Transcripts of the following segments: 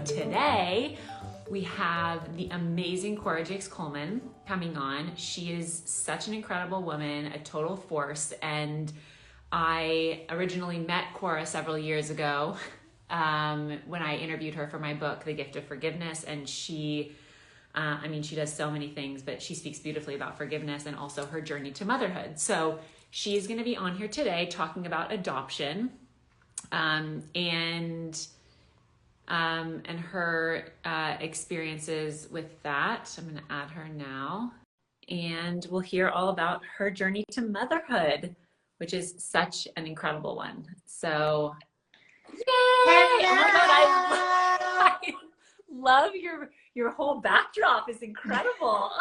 today we have the amazing Cora Jakes Coleman coming on. She is such an incredible woman, a total force. And I originally met Cora several years ago when I interviewed her for my book, The Gift of Forgiveness. And she does so many things, but she speaks beautifully about forgiveness and also her journey to motherhood. So she's going to be on here today talking about adoption and her experiences with that. I'm going to add her now, and we'll hear all about her journey to motherhood, which is such an incredible one. So, yay! Hello. Oh my God, I love your whole backdrop is incredible.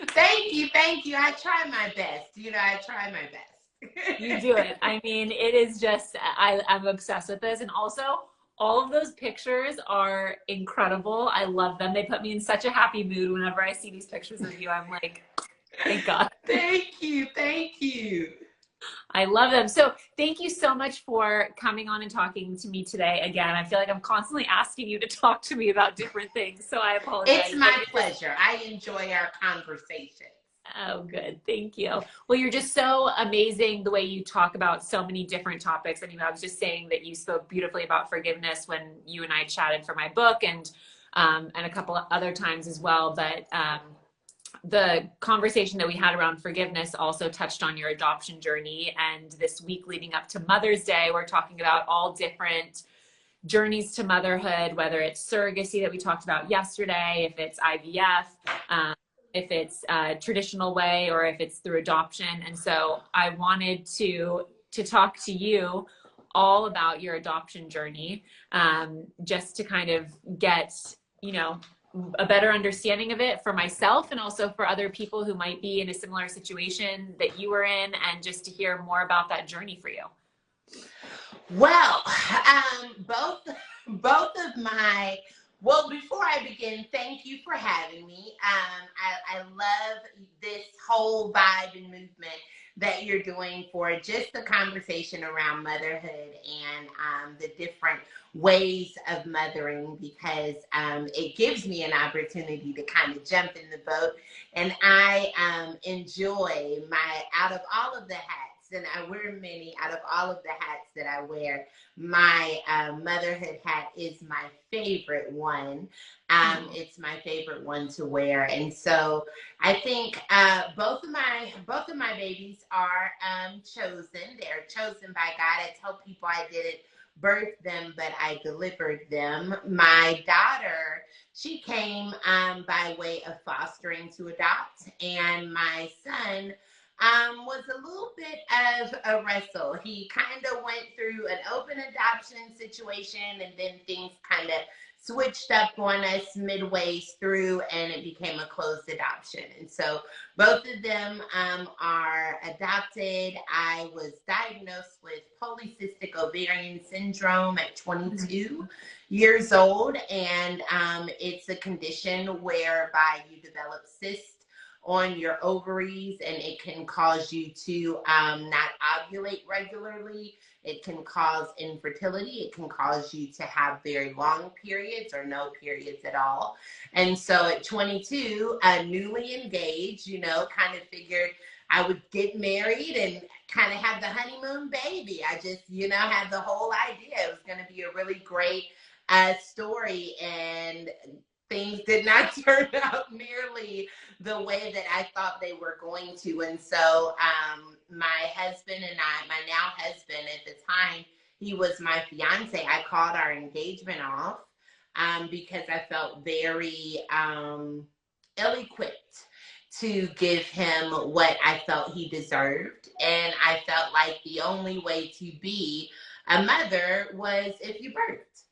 Thank you. I try my best. I try my best. You do it. I mean, it is just, I'm obsessed with this. And also, all of those pictures are incredible. I love them. They put me in such a happy mood whenever I see these pictures of you. I'm like, thank God. Thank you. I love them. So thank you so much for coming on and talking to me today. Again, I feel like I'm constantly asking you to talk to me about different things. So I apologize. It's my pleasure. I enjoy our conversation. Oh, good. Thank you. Well, you're just so amazing the way you talk about so many different topics. I mean, I was just saying that you spoke beautifully about forgiveness when you and I chatted for my book and a couple of other times as well. But the conversation that we had around forgiveness also touched on your adoption journey. And this week leading up to Mother's Day, we're talking about all different journeys to motherhood, whether it's surrogacy that we talked about yesterday, if it's IVF, if it's a traditional way, or if it's through adoption. And so I wanted to talk to you all about your adoption journey, just to kind of get, a better understanding of it for myself and also for other people who might be in a similar situation that you were in, and just to hear more about that journey for you. Well, well, before I begin, thank you for having me. I love this whole vibe and movement that you're doing for just the conversation around motherhood and the different ways of mothering, because it gives me an opportunity to kind of jump in the boat. And I enjoy out of all of the hats, and I wear many, out of all of the hats that I wear, my motherhood hat is my favorite one. It's my favorite one to wear. And so I think both of my babies are chosen. They're chosen by God. I tell people I didn't birth them, but I delivered them. My daughter, she came by way of fostering to adopt, and my son was a little bit of a wrestle. He kind of went through an open adoption situation, and then things kind of switched up on us midway through, and it became a closed adoption. And so both of them are adopted. I was diagnosed with polycystic ovarian syndrome at 22 years old, and it's a condition whereby you develop cysts on your ovaries, and it can cause you to not ovulate regularly. It can cause infertility. It can cause you to have very long periods or no periods at all. And so at 22, newly engaged, kind of figured I would get married and kind of have the honeymoon baby. I just, had the whole idea it was going to be a really great story, and things did not turn out nearly the way that I thought they were going to. And so my husband and my now husband at the time, he was my fiance. I called our engagement off because I felt very ill-equipped to give him what I felt he deserved. And I felt like the only way to be a mother was if you birthed.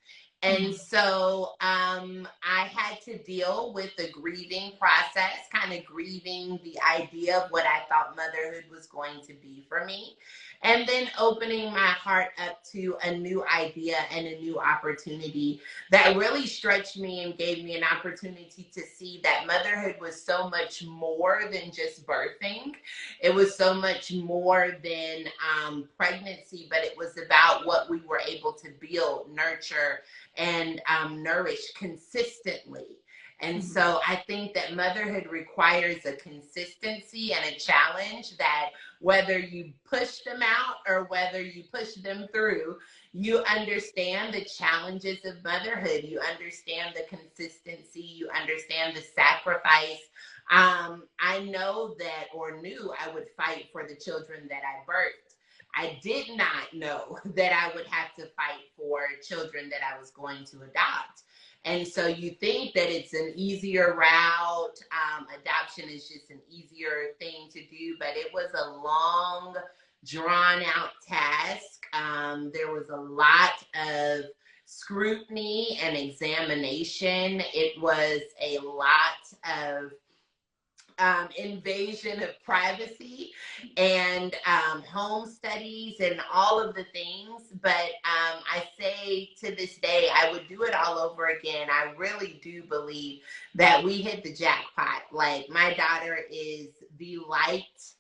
And so I had to deal with the grieving process, kind of grieving the idea of what I thought motherhood was going to be for me. and then opening my heart up to a new idea and a new opportunity that really stretched me and gave me an opportunity to see that motherhood was so much more than just birthing. It was so much more than pregnancy, but it was about what we were able to build, nurture, and nourish consistently. And so I think that motherhood requires a consistency and a challenge that whether you push them out or whether you push them through, you understand the challenges of motherhood. You understand the consistency. You understand the sacrifice. I know that, or knew, I would fight for the children that I birthed. I did not know that I would have to fight for children that I was going to adopt. And so you think that it's an easier route. Adoption is just an easier thing to do, but it was a long, drawn out task. There was a lot of scrutiny and examination. It was a lot of invasion of privacy and home studies and all of the things. But I say to this day, I would do it all over again. I really do believe that we hit the jackpot. Like, my daughter is the light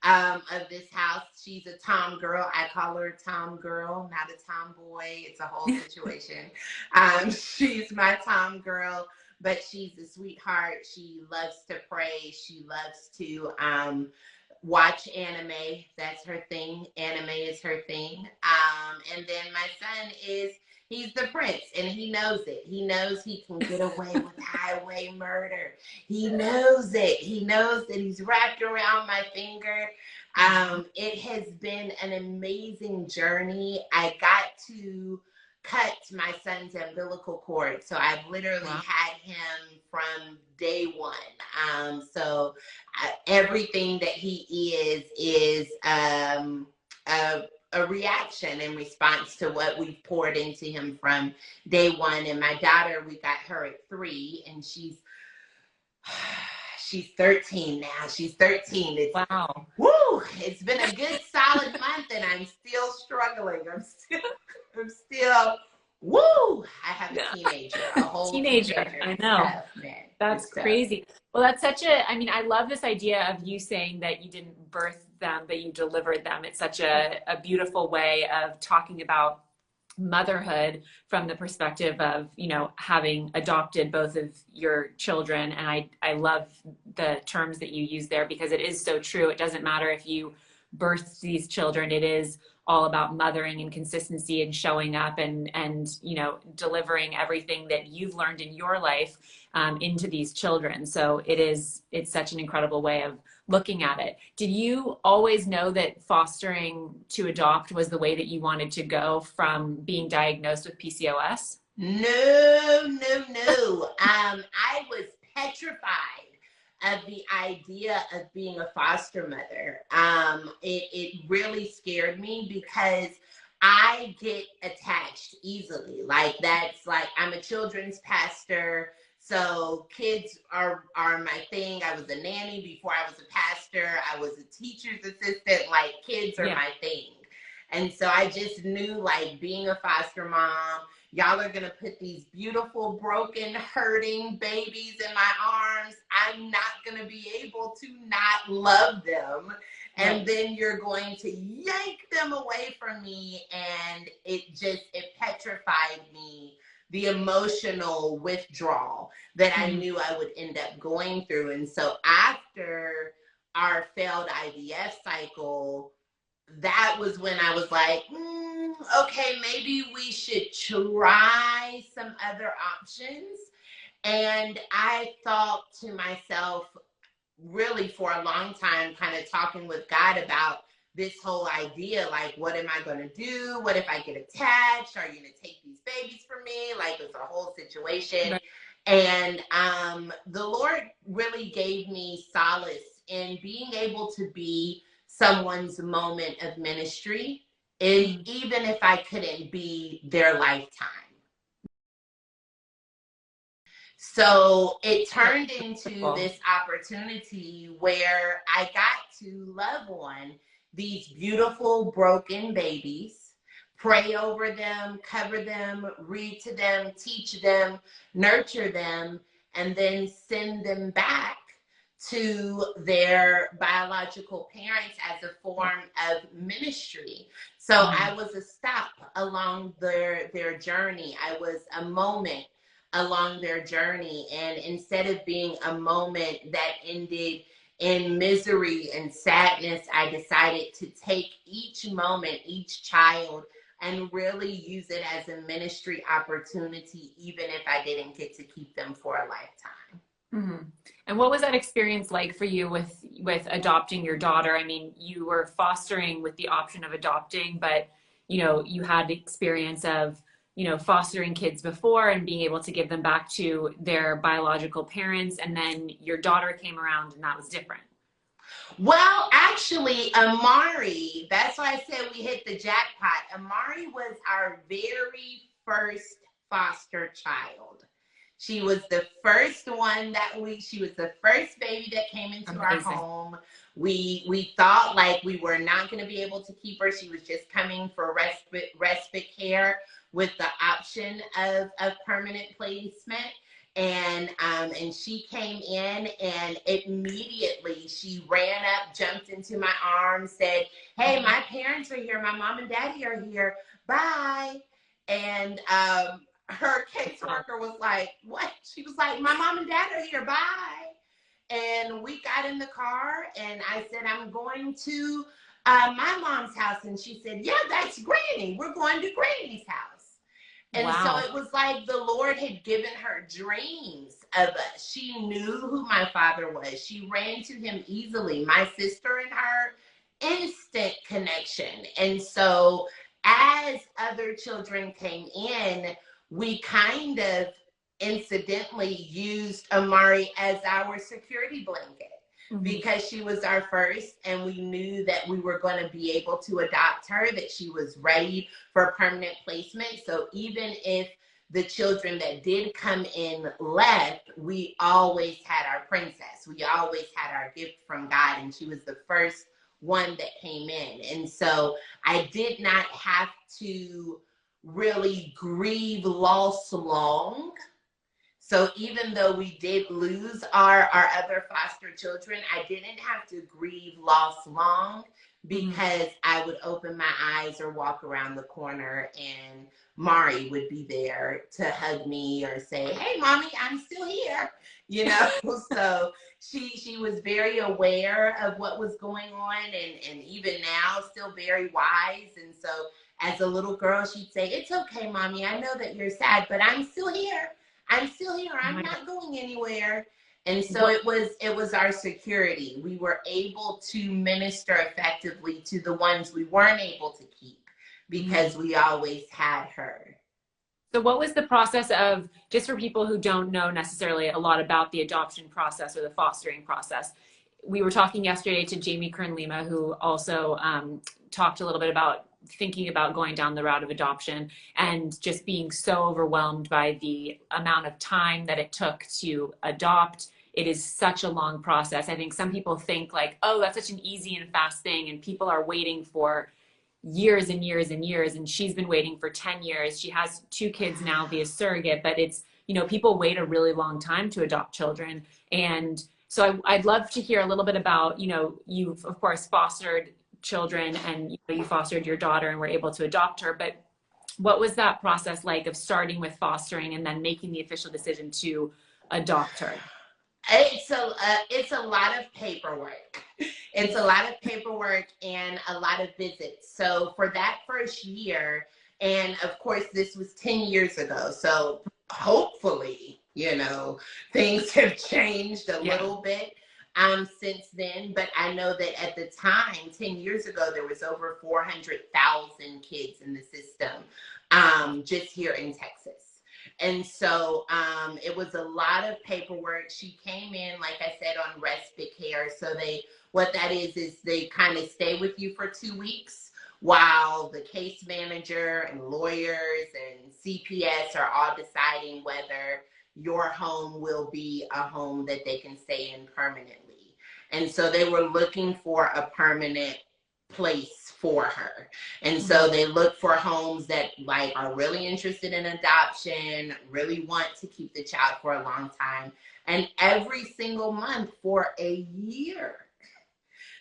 of this house. She's a tom girl. I call her a tom girl, not a tomboy. It's a whole situation. She's my tom girl, but she's a sweetheart. She loves to pray. She loves to watch anime. That's her thing. Anime is her thing. And then my son he's the prince, and he knows it. He knows he can get away with highway murder. He knows it. He knows that he's wrapped around my finger. It has been an amazing journey. I got to cut my son's umbilical cord. So I've literally had him from day one. So everything that he is a reaction in response to what we've poured into him from day one. And my daughter, we got her at 3, and she's 13 now. She's 13. It's, wow. Woo! It's been a good solid month, and I'm still struggling. I'm still, woo! I have a teenager, a whole teenager. I know. Tough, man. That's crazy. Well, that's such I mean, I love this idea of you saying that you didn't birth them, but you delivered them. It's such a beautiful way of talking about motherhood from the perspective of, you know, having adopted both of your children. And I love the terms that you use there, because it is so true. It doesn't matter if you birthed these children. It is all about mothering and consistency and showing up and you know, delivering everything that you've learned in your life into these children. So it's such an incredible way of looking at it. Did you always know that fostering to adopt was the way that you wanted to go from being diagnosed with PCOS? No. I was petrified of the idea of being a foster mother. It really scared me because I get attached easily. Like, that's like, I'm a children's pastor. So kids are my thing. I was a nanny before I was a pastor. I was a teacher's assistant. Like, kids are my thing. And so I just knew, like, being a foster mom, y'all are going to put these beautiful, broken, hurting babies in my arms. I'm not going to be able to not love them. And then you're going to yank them away from me. And it petrified me, the emotional withdrawal that I knew I would end up going through. And so after our failed IVF cycle, that was when I was like, okay, maybe we should try some other options. And I thought to myself, really for a long time, kind of talking with God about this whole idea, like, what am I going to do? What if I get attached? Are you going to take these babies from me? Like, it's a whole situation. Right. And the Lord really gave me solace in being able to be someone's moment of ministry, and even if I couldn't be their lifetime. So it turned into this opportunity where I got to love on these beautiful broken babies, pray over them, cover them, read to them, teach them, nurture them, and then send them back to their biological parents as a form of ministry. So I was a stop along their journey. I was a moment along their journey. And instead of being a moment that ended in misery and sadness, I decided to take each moment, each child, and really use it as a ministry opportunity, even if I didn't get to keep them for a lifetime. Mm-hmm. And what was that experience like for you with adopting your daughter? I mean, you were fostering with the option of adopting, but you had the experience of fostering kids before and being able to give them back to their biological parents, and then your daughter came around and that was different. Well, actually, Amari, that's why I said we hit the jackpot. Amari was our very first foster child. She was the first one she was the first baby that came into our home. We thought like we were not going to be able to keep her. She was just coming for respite care with the option of permanent placement. And she came in, and immediately she ran up, jumped into my arms, said, "Hey, my parents are here. My mom and daddy are here. Bye." And her caseworker was like, "What?" She was like, "My mom and dad are here. Bye." And we got in the car, and I said, "I'm going to my mom's house." And she said, "Yeah, that's Granny. We're going to Granny's house." And so it was like the Lord had given her dreams of us. She knew who my father was. She ran to him easily. My sister and her, instant connection. And so as other children came in, we kind of incidentally used Amari as our security blanket. Because she was our first, and we knew that we were going to be able to adopt her, that she was ready for permanent placement. So even if the children that did come in left, we always had our princess. We always had our gift from God, and she was the first one that came in. And so I did not have to really grieve loss long. So even though we did lose our other foster children, I didn't have to grieve loss long, because I would open my eyes or walk around the corner and Mari would be there to hug me or say, "Hey, mommy, I'm still here." So she was very aware of what was going on, and even now still very wise. And so as a little girl, she'd say, "It's okay, mommy. I know that you're sad, but I'm still here. I'm still here. I'm not going anywhere." And so it was our security. We were able to minister effectively to the ones we weren't able to keep, because we always had her. So what was the process of, just for people who don't know necessarily a lot about the adoption process or the fostering process? We were talking yesterday to Jamie Kern-Lima, who also talked a little bit about thinking about going down the route of adoption and just being so overwhelmed by the amount of time that it took to adopt. It is such a long process. I think some people think like, oh, that's such an easy and fast thing, and people are waiting for years and years and years, and she's been waiting for 10 years. She has 2 kids now via surrogate, but it's, people wait a really long time to adopt children. And so I'd love to hear a little bit about, you've of course fostered children, and you fostered your daughter and were able to adopt her, but what was that process like of starting with fostering and then making the official decision to adopt her? It's a lot of paperwork. It's a lot of paperwork and a lot of visits. So for that first year, and of course this was 10 years ago, so hopefully, things have changed a little bit since then. But I know that at the time, 10 years ago, there was over 400,000 kids in the system, just here in Texas. And so it was a lot of paperwork. She came in, like I said, on respite care. So what that is they kind of stay with you for 2 weeks while the case manager and lawyers and CPS are all deciding whether your home will be a home that they can stay in permanently. And so they were looking for a permanent place for her. And so they look for homes that like are really interested in adoption, really want to keep the child for a long time. And every single month for a year,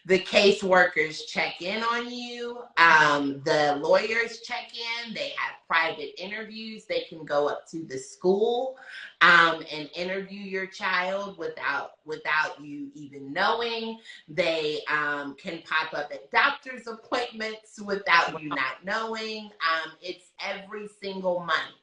the caseworkers check in on you. The lawyers check in. They have private interviews. They can go up to the school and interview your child without you even knowing. They can pop up at doctor's appointments without you not knowing. It's every single month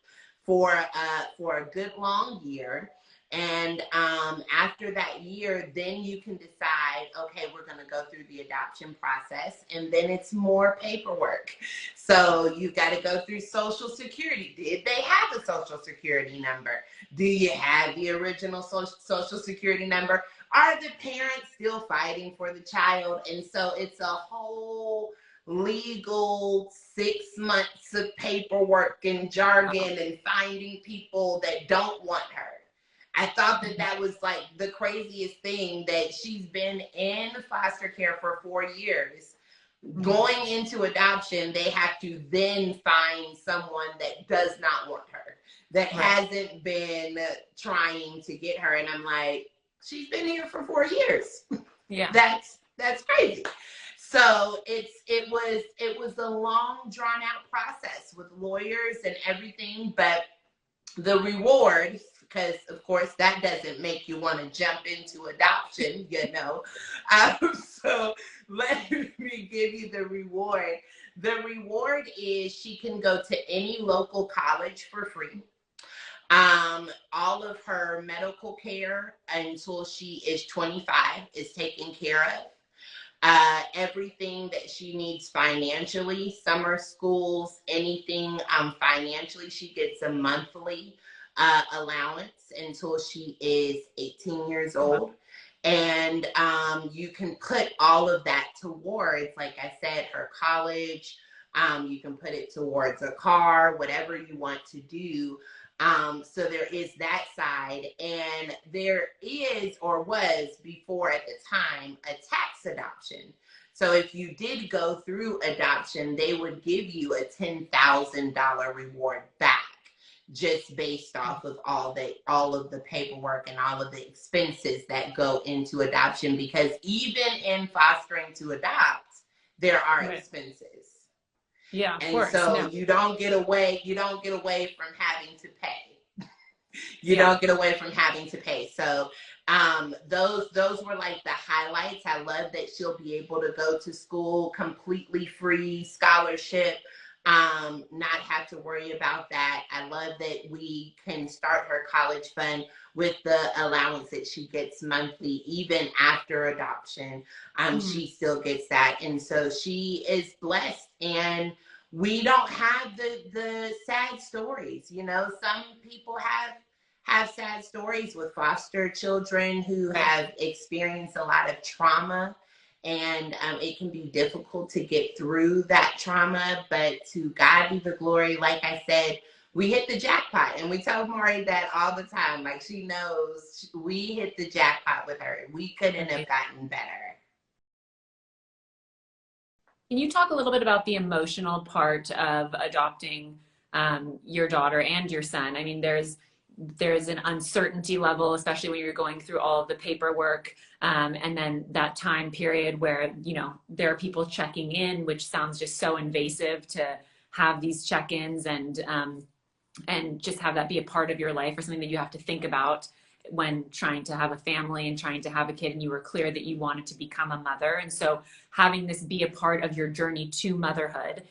for a good long year. And after that year, then you can decide, okay, we're going to go through the adoption process, and then it's more paperwork. So you've got to go through Social Security. Did they have a Social Security number? Do you have the original Social Security number? Are the parents still fighting for the child? And so it's a whole legal 6 months of paperwork and jargon and finding people that don't want her. I thought that was like the craziest thing, that she's been in foster care for 4 years. Going into adoption, they have to then find someone that does not want her, that hasn't been trying to get her. And I'm like, she's been here for 4 years. Yeah. That's crazy. So it was a long, drawn out process with lawyers and everything, but the reward, because of course that doesn't make you want to jump into adoption, you know. So let me give you the reward. The reward is she can go to any local college for free. All of her medical care until she is 25 is taken care of. Everything that she needs financially, summer schools, anything financially, she gets a monthly allowance until she is 18 years old. And you can put all of that towards, like I said, her college. You can put it towards a car, whatever you want to do. So there is that side, and there is, or was before at the time, a tax adoption. So if you did go through adoption, they would give you a $10,000 reward back, just based off of all of the paperwork and all of the expenses that go into adoption. Because even in fostering to adopt, there are expenses. Yeah, of and course. So you don't get away from having to pay. You don't get away from having to pay. So those were like the highlights. I love that she'll be able to go to school completely free, scholarship, not have to worry about that. I love that we can start her college fund with the allowance that she gets monthly, even after adoption. She still gets that. And so she is blessed, and we don't have the sad stories. You know, some people have sad stories with foster children who have experienced a lot of trauma. And it can be difficult to get through that trauma, but to God be the glory. Like I said, we hit the jackpot, and we tell Maury that all the time. Like, she knows we hit the jackpot with her. We couldn't have gotten better. Can you talk a little bit about the emotional part of adopting your daughter and your son? I mean, there's an uncertainty level, especially when you're going through all of the paperwork, and then that time period where, you know, there are people checking in, which sounds just so invasive to have these check-ins and just have that be a part of your life, or something that you have to think about when trying to have a family and trying to have a kid, and you were clear that you wanted to become a mother. And so having this be a part of your journey to motherhood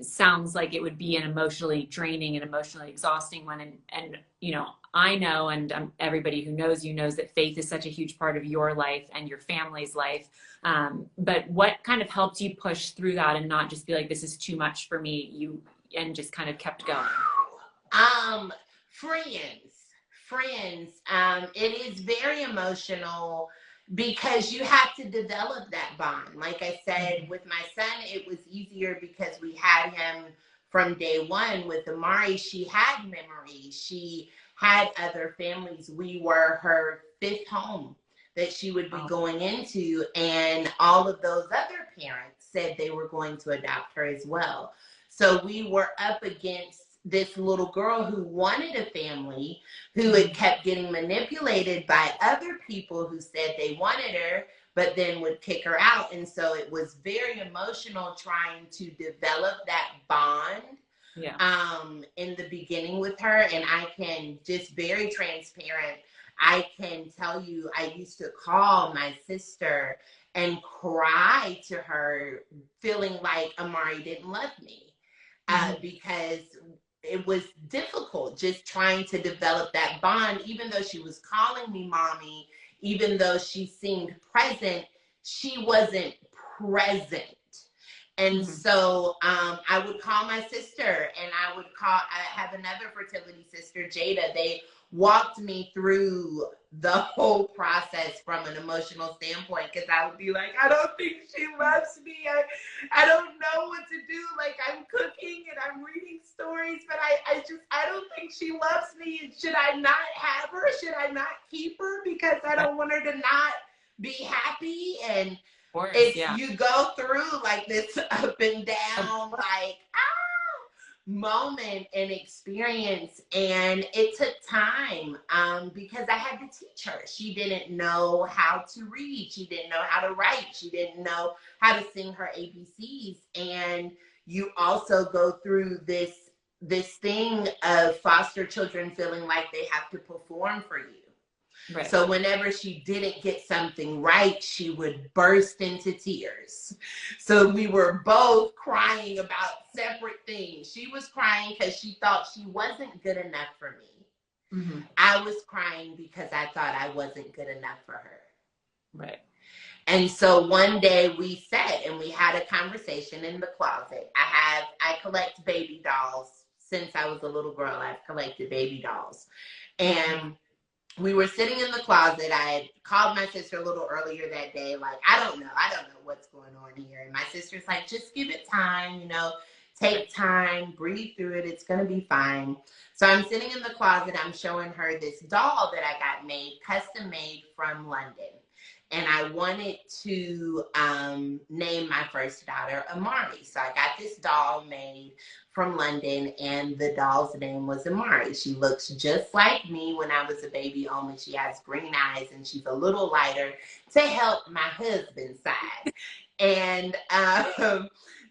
sounds like it would be an emotionally draining and emotionally exhausting one. And you know, I know, and everybody who knows you knows that faith is such a huge part of your life and your family's life. But what kind of helped you push through that and not just be like, this is too much for me, and just kind of kept going? Friends. It is very emotional, because you have to develop that bond. Like I said, with my son, it was easier because we had him from day one. With Amari, she had memories. She had other families. We were her fifth home that she would be going into. And all of those other parents said they were going to adopt her as well. So we were up against this little girl who wanted a family, who had kept getting manipulated by other people who said they wanted her, but then would kick her out. And so it was very emotional trying to develop that bond in the beginning with her. And I can just very transparent, I can tell you, I used to call my sister and cry to her, feeling like Amari didn't love me, because it was difficult just trying to develop that bond. Even though she was calling me mommy, even though she seemed present, she wasn't present. And so I would call my sister, and I have another fertility sister, Jada. They walked me through the whole process from an emotional standpoint, because I would be like, I don't think she loves me. I don't know what to do. Like, I'm cooking and I'm reading stories, but I don't think she loves me. Should I not have her? Should I not keep her? Because I don't want her to not be happy. And you go through like this up and down, like, moment and experience. And it took time, because I had to teach her. She didn't know how to read. She didn't know how to write. She didn't know how to sing her ABCs. And you also go through this thing of foster children feeling like they have to perform for you. Right. So whenever she didn't get something right, she would burst into tears. So we were both crying about separate things. She was crying because she thought she wasn't good enough for me. I was crying because I thought I wasn't good enough for her. Right. And so one day we sat and we had a conversation in the closet. I collect baby dolls. Since I was a little girl, I've collected baby dolls. And we were sitting in the closet. I had called my sister a little earlier that day, like, I don't know what's going on here. And my sister's like, just give it time, take time, breathe through it. It's going to be fine. So I'm sitting in the closet. I'm showing her this doll that I got made, custom made from London. And I wanted to name my first daughter Amari. So I got this doll made from London, and the doll's name was Amari. She looks just like me when I was a baby, only she has green eyes and she's a little lighter to help my husband's side. And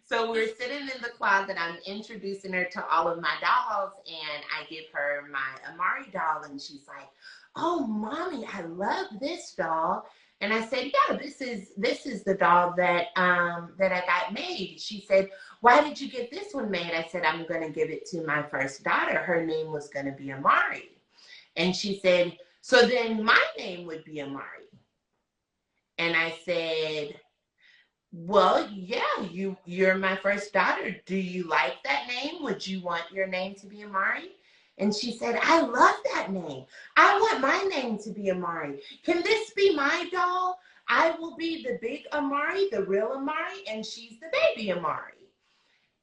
so we're sitting in the closet. I'm introducing her to all of my dolls, and I give her my Amari doll, and she's like, oh, mommy, I love this doll. And I said, yeah, this is the doll that I got made. She said, why did you get this one made? I said, I'm going to give it to my first daughter. Her name was going to be Amari. And she said, so then my name would be Amari. And I said, well, yeah, you're my first daughter. Do you like that name? Would you want your name to be Amari? And she said, I love that name. I want my name to be Amari. Can this be my doll? I will be the big Amari, the real Amari, and she's the baby Amari.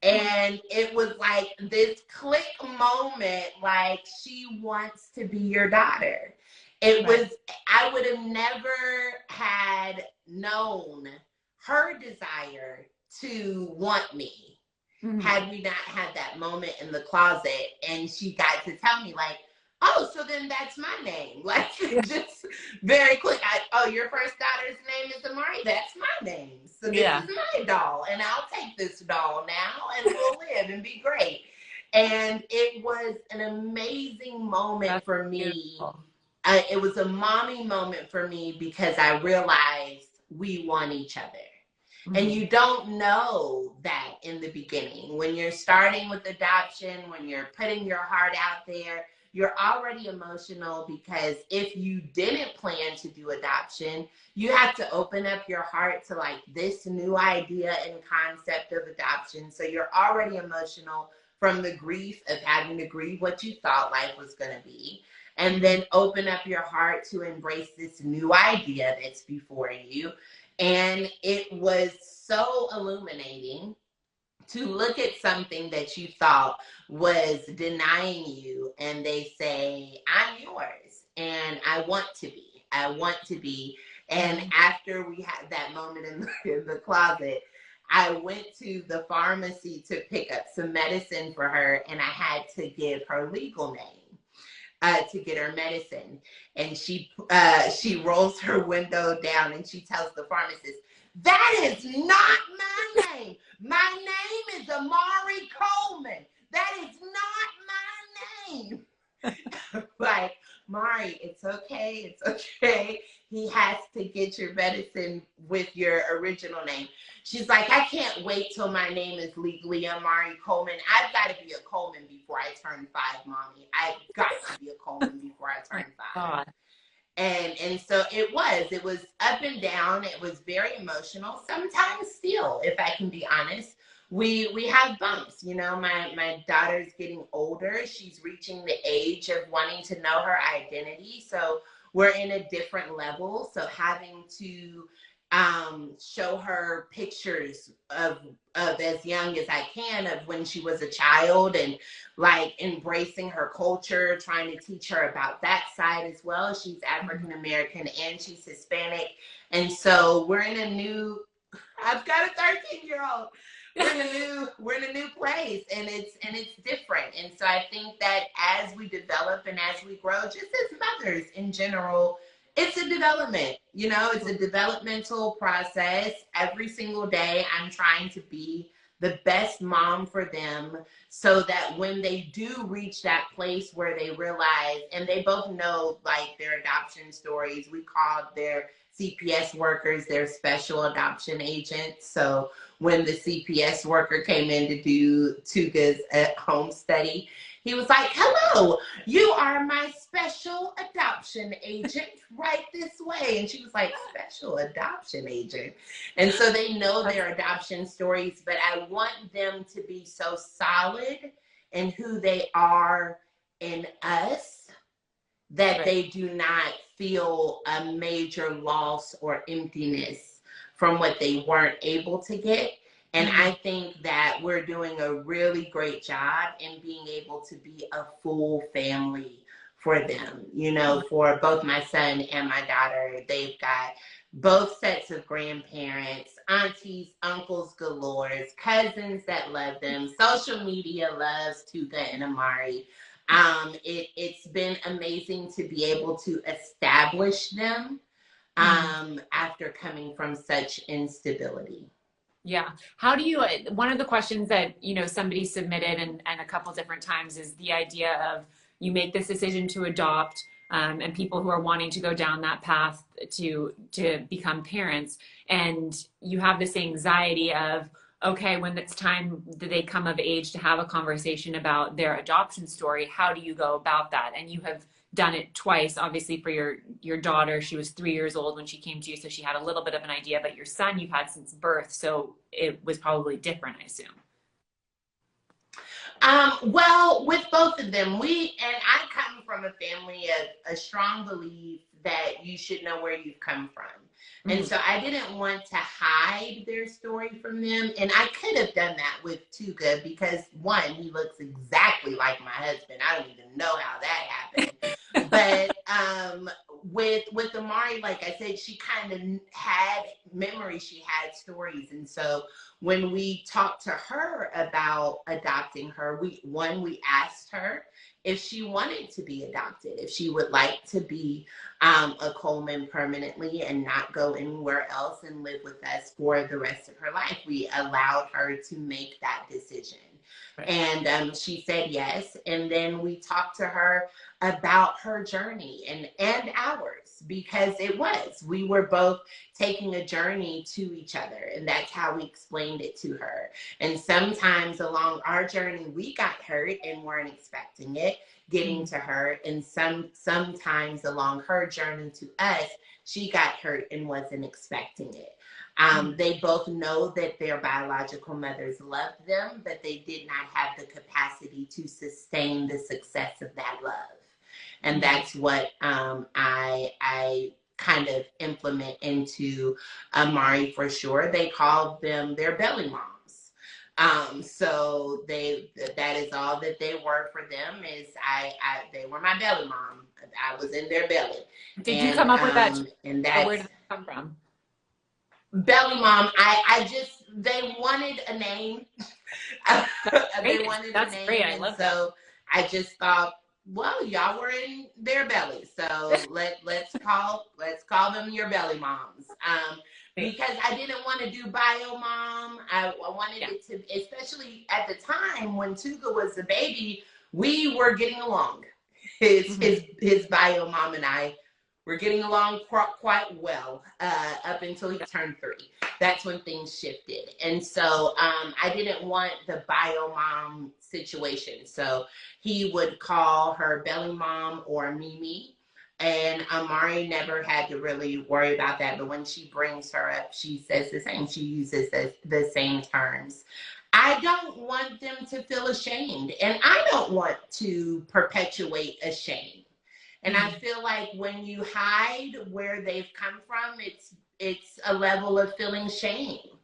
And it was like this click moment, like, she wants to be your daughter. I would have never had known her desire to want me had we not had that moment in the closet. And she got to tell me, like, oh, so then that's my name. Like, just very quick. Your first daughter's name is Amari. That's my name. So this is my doll, and I'll take this doll now, and we'll live and be great. And it was an amazing moment for me. It was a mommy moment for me, because I realized we want each other. And you don't know that in the beginning. When you're starting with adoption, when you're putting your heart out there, you're already emotional, because if you didn't plan to do adoption, you have to open up your heart to like this new idea and concept of adoption. So you're already emotional from the grief of having to grieve what you thought life was going to be. And then open up your heart to embrace this new idea that's before you. And it was so illuminating to look at something that you thought was denying you, and they say, I'm yours, and I want to be. And after we had that moment in the closet, I went to the pharmacy to pick up some medicine for her, and I had to give her legal name to get her medicine. And she rolls her window down and she tells the pharmacist, "That is not my name. My name is Amari Coleman. That is not my name." Like, "Mari, it's okay. It's okay. He has to get your medicine with your original name." She's like, "I can't wait till my name is legally Amari Coleman. I've got to be a Coleman before I turn 5, Mommy. I've got to be a Coleman before I turn 5." And so it was up and down. It was very emotional. Sometimes still, if I can be honest, we have bumps. You know, my daughter's getting older. She's reaching the age of wanting to know her identity. So we're in a different level. So having to show her pictures of as young as I can of when she was a child, and like embracing her culture, trying to teach her about that side as well. She's African American and she's Hispanic. And so I've got a 13-year-old. We're in a new place, and it's different. And so I think that as we develop and as we grow, just as mothers in general, it's a development, you know, it's a developmental process. Every single day, I'm trying to be the best mom for them so that when they do reach that place where they realize, and they both know like their adoption stories, we called their CPS workers their special adoption agents. So when the CPS worker came in to do Tuga's at-home study, he was like, "Hello, you are my special adoption agent, right this way." And she was like, "Special adoption agent?" And so they know their adoption stories, but I want them to be so solid in who they are in us that they do not feel a major loss or emptiness from what they weren't able to get. And I think that we're doing a really great job in being able to be a full family for them. You know, for both my son and my daughter, they've got both sets of grandparents, aunties, uncles galore, cousins that love them. Social media loves Tuga and Amari. It's been amazing to be able to establish them after coming from such instability. Yeah. How do you, one of the questions that, you know, somebody submitted and a couple different times is the idea of you make this decision to adopt, and people who are wanting to go down that path to become parents, and you have this anxiety of, okay, when it's time that they come of age to have a conversation about their adoption story, how do you go about that? And you have done it twice, obviously for your daughter. She was 3 years old when she came to you, so she had a little bit of an idea, but your son you've had since birth, so it was probably different, I assume. Well, with both of them, I come from a family of a strong belief that you should know where you've come from. And so I didn't want to hide their story from them. And I could have done that with Tuga because, one, he looks exactly like my husband. I don't even know how that happened. But with Amari, like I said, she kind of had memories, she had stories. And so when we talked to her about adopting her, we asked her if she wanted to be adopted, if she would like to be a Coleman permanently and not go anywhere else and live with us for the rest of her life. We allowed her to make that decision. Right. And she said yes. And then we talked to her about her journey and ours, because we were both taking a journey to each other, and that's how we explained it to her. And sometimes along our journey we got hurt and weren't expecting it getting to her, and sometimes along her journey to us she got hurt and wasn't expecting it. They both know that their biological mothers loved them, but they did not have the capacity to sustain the success of that love. And that's what I kind of implement into Amari for sure. They called them their belly moms. So that is all that they were for them, is they were my belly mom. I was in their belly. Did you come up with that? And where did it come from? Belly mom. I just, they wanted a name. They wanted a That's great. name, I and love that. so I just thought, well, y'all were in their belly, so let's call them your belly moms. Great. Because I didn't want to do bio mom. I wanted Yeah. it to, especially at the time when Tuga was a baby, we were getting along. Mhm. His bio mom and I were getting along quite well up until he Yeah. turned 3. That's when things shifted. And so I didn't want the bio mom situation. So he would call her belly mom or Mimi. And Amari never had to really worry about that. But when she brings her up, she says the same. She uses the same terms. I don't want them to feel ashamed. And I don't want to perpetuate a shame. And I Mhm. feel like when you hide where they've come from, it's a level of feeling shame.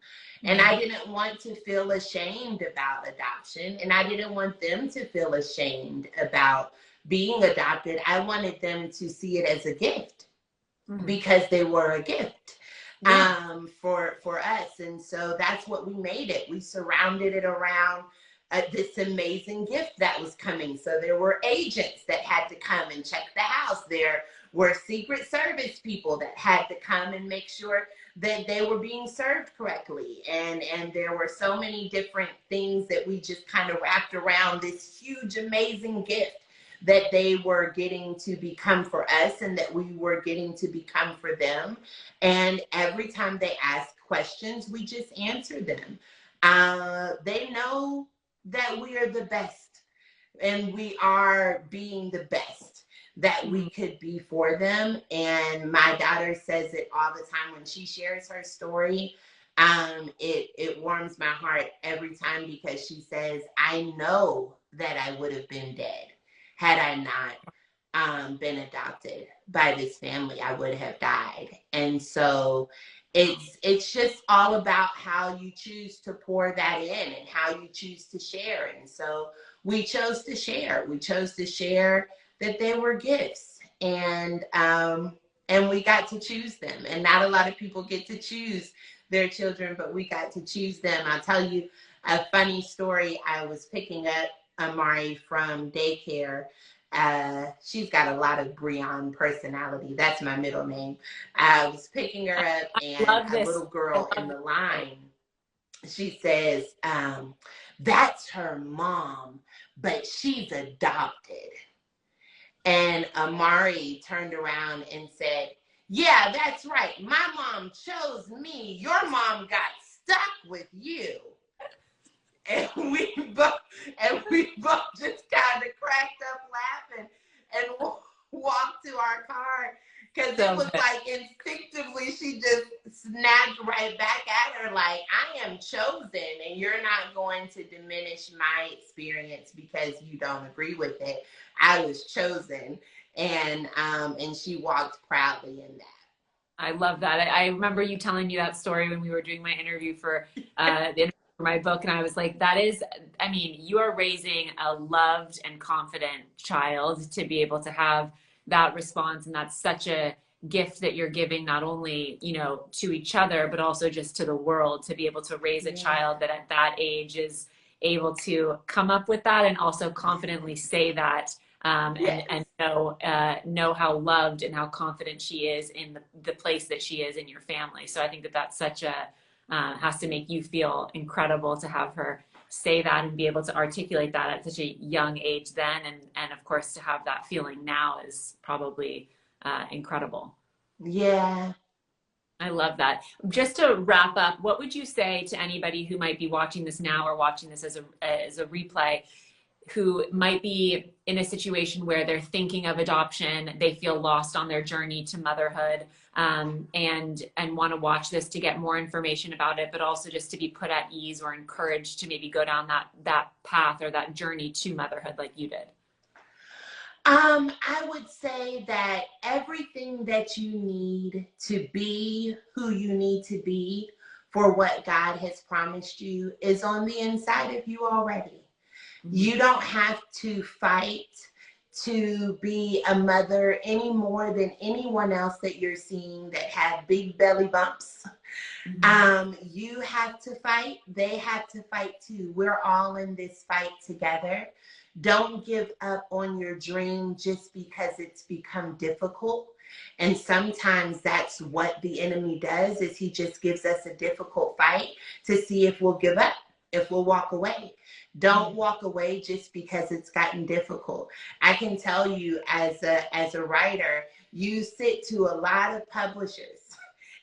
And I Mhm. didn't want to feel ashamed about adoption, and I didn't want them to feel ashamed about being adopted. I wanted them to see it as a gift Mhm. because they were a gift Yeah. for us. And so that's what we made it. We surrounded it around this amazing gift that was coming. So there were agents that had to come and check the house. There were Secret Service people that had to come and make sure that they were being served correctly. And there were so many different things that we just kind of wrapped around this huge, amazing gift that they were getting to become for us and that we were getting to become for them. And every time they ask questions, we just answer them. They know that we are the best and we are being the best that we Mhm. could be for them. And my daughter says it all the time when she shares her story. It warms my heart every time because she says, I know that I would have been dead had I not been adopted by this family. I would have died. And so it's just all about how you choose to pour that in and how you choose to share. And so we chose to share. We chose to share that they were gifts, and we got to choose them. And not a lot of people get to choose their children, but we got to choose them. I'll tell you a funny story. I was picking up Amari from daycare. She's got a lot of Brian personality. That's my middle name. I was picking her up, and Love a this. little I girl in love the this. line, she says, that's her mom, but she's adopted. And Amari turned around and said, yeah, that's right. My mom chose me. Your mom got stuck with you. And we both just kind of cracked up laughing and walked to our car because it So was good. like instinctively she just snapped right back at her like, I am chosen and you're not going to diminish my experience because you don't agree with it. I was chosen. And she walked proudly in that. I love that. I remember you telling me that story when we were doing my interview for the interview for my book, and I was like, "That is, I mean, you are raising a loved and confident child to be able to have that response, and that's such a gift that you're giving not only, you know, to each other, but also just to the world to be able to raise a Yeah. child that at that age is able to come up with that and also confidently say that Yes. and know how loved and how confident she is in the place that she is in your family. So I think that that's such a has to make you feel incredible to have her say that and be able to articulate that at such a young age then, and of course to have that feeling now is probably incredible. Yeah. I love that. Just to wrap up, what would you say to anybody who might be watching this now or watching this as a replay who might be in a situation where they're thinking of adoption, they feel lost on their journey to motherhood, and want to watch this to get more information about it, but also just to be put at ease or encouraged to maybe go down that path or that journey to motherhood like you did? I would say that everything that you need to be who you need to be for what God has promised you is on the inside of you already. Mhm. You don't have to fight to be a mother any more than anyone else that you're seeing that have big belly bumps. You have to fight. They have to fight too. We're all in this fight together. Don't give up on your dream just because it's become difficult. And sometimes that's what the enemy does, is he just gives us a difficult fight to see if we'll give up, if we'll walk away. Don't walk away just because it's gotten difficult. I can tell you as a writer, you sit to a lot of publishers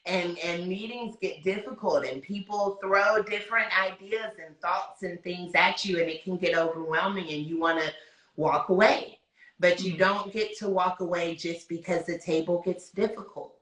and meetings get difficult and people throw different ideas and thoughts and things at you, and it can get overwhelming and you want to walk away. But you don't get to walk away just because the table gets difficult.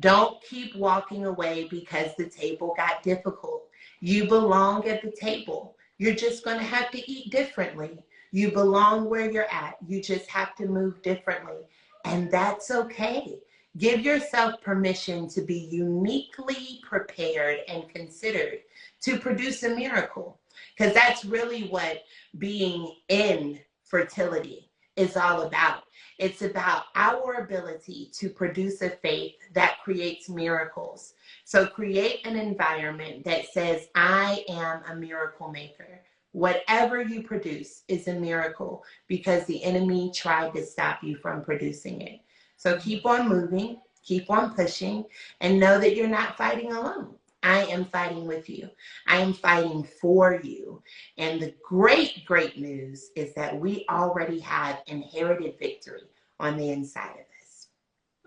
Don't keep walking away because the table got difficult. You belong at the table. You're just going to have to eat differently. You belong where you're at. You just have to move differently. And that's okay. Give yourself permission to be uniquely prepared and considered to produce a miracle. Because that's really what being in fertility is all about. It's about our ability to produce a faith that creates miracles. So create an environment that says, I am a miracle maker. Whatever you produce is a miracle because the enemy tried to stop you from producing it. So keep on moving, keep on pushing, and know that you're not fighting alone. I am fighting with you. I am fighting for you. And the great, great news is that we already have inherited victory on the inside of us.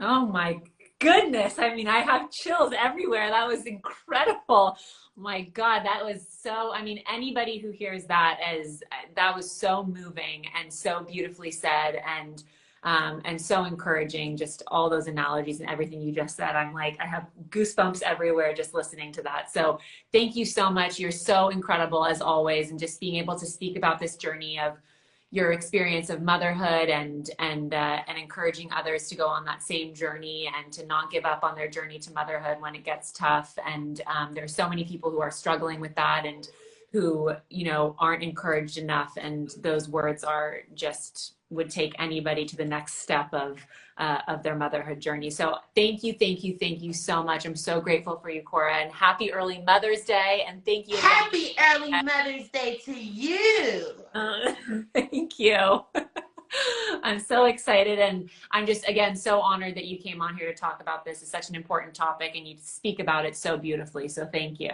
Oh my goodness. I mean, I have chills everywhere. That was incredible. My God, that was so, I mean, anybody who hears that that was so moving and so beautifully said, and so encouraging, just all those analogies and everything you just said. I'm like, I have goosebumps everywhere just listening to that. So thank you so much. You're so incredible as always. And just being able to speak about this journey of your experience of motherhood and encouraging others to go on that same journey and to not give up on their journey to motherhood when it gets tough. And there's so many people who are struggling with that and who, you know, aren't encouraged enough. And those words are just would take anybody to the next step of their motherhood journey. So thank you so much. I'm so grateful for you, Cora, and happy early Mother's Day. And thank you. Happy early Mother's Day to you. Thank you. I'm so excited. And I'm just, again, so honored that you came on here to talk about this. It's such an important topic and you speak about it so beautifully. So thank you.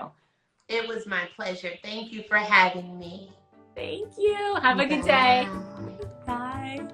It was my pleasure. Thank you for having me. Thank you. Have a good day. Bye.